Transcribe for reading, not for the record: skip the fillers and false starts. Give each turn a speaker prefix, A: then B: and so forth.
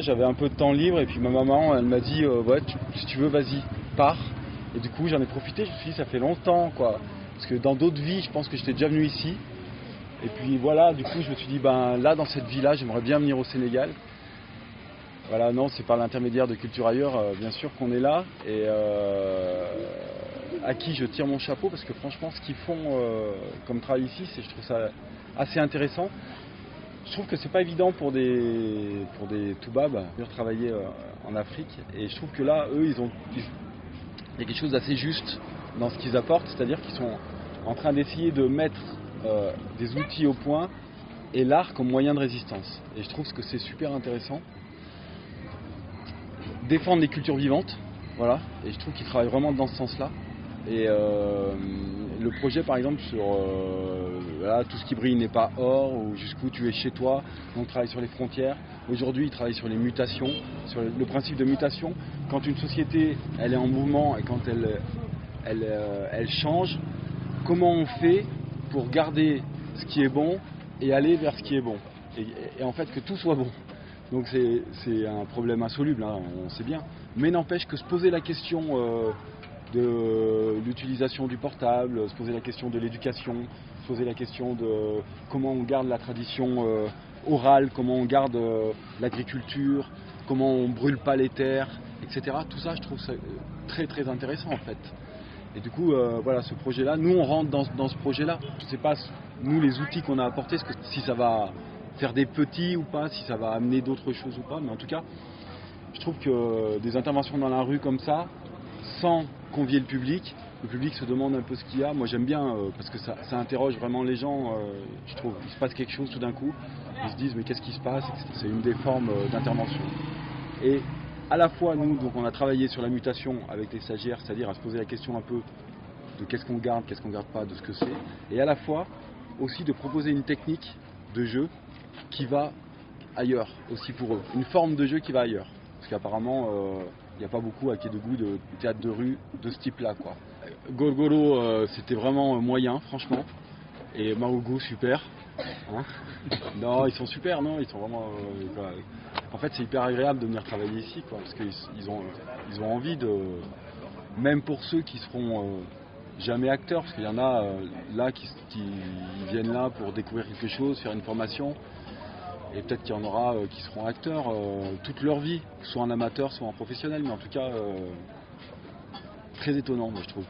A: J'avais un peu de temps libre et puis ma maman elle m'a dit ouais, si tu veux vas-y, pars. Et du coup j'en ai profité, je me suis dit ça fait longtemps quoi. Parce que dans d'autres vies je pense que j'étais déjà venu ici. Et puis voilà, du coup je me suis dit ben là dans cette vie-là j'aimerais bien venir au Sénégal. Voilà, non, c'est par l'intermédiaire de Culture Ailleurs bien sûr qu'on est là. Et à qui je tire mon chapeau parce que franchement ce qu'ils font comme travail ici, je trouve ça assez intéressant. Je trouve que c'est pas évident pour des toubabs de venir travailler en Afrique et je trouve que là, eux, il y a quelque chose d'assez juste dans ce qu'ils apportent, c'est-à-dire qu'ils sont en train d'essayer de mettre des outils au point et l'art comme moyen de résistance. Et je trouve que c'est super intéressant. Défendre les cultures vivantes, voilà, et je trouve qu'ils travaillent vraiment dans ce sens-là. Et le projet par exemple sur voilà, tout ce qui brille n'est pas or ou jusqu'où tu es chez toi, on travaille sur les frontières. Aujourd'hui ils travaillent sur les mutations, sur le principe de mutation. Quand une société elle est en mouvement et quand elle change, comment on fait pour garder ce qui est bon et aller vers ce qui est bon et en fait que tout soit bon. Donc c'est un problème insoluble, hein, on sait bien. Mais n'empêche que se poser la question de l'utilisation du portable, se poser la question de l'éducation, se poser la question de comment on garde la tradition orale, comment on garde l'agriculture, comment on brûle pas les terres, etc. Tout ça, je trouve ça très très intéressant en fait. Et du coup, voilà, ce projet-là, nous on rentre dans ce projet-là. Je ne sais pas, nous les outils qu'on a apportés, si ça va faire des petits ou pas, si ça va amener d'autres choses ou pas, mais en tout cas, je trouve que des interventions dans la rue comme ça, sans convier le public se demande un peu ce qu'il y a. Moi j'aime bien parce que ça interroge vraiment les gens, je trouve. Il se passe quelque chose tout d'un coup, ils se disent mais qu'est-ce qui se passe, c'est une des formes d'intervention. Et à la fois nous, donc on a travaillé sur la mutation avec les stagiaires, c'est-à-dire à se poser la question un peu de qu'est-ce qu'on garde pas, de ce que c'est, et à la fois aussi de proposer une technique de jeu qui va ailleurs aussi pour eux, une forme de jeu qui va ailleurs. Parce qu'apparemment, il n'y a pas beaucoup à Quai Debout de théâtre de rue de ce type-là, quoi. Gorgoro, c'était vraiment moyen, franchement. Et Maogo, super. Hein non, ils sont super, non, ils sont vraiment. En fait, c'est hyper agréable de venir travailler ici, quoi, parce qu'ils ont envie de. Même pour ceux qui seront jamais acteurs, parce qu'il y en a là qui viennent là pour découvrir quelque chose, faire une formation. Et peut-être qu'il y en aura qui seront acteurs toute leur vie, soit en amateur, soit en professionnel, mais en tout cas très étonnant, moi je trouve.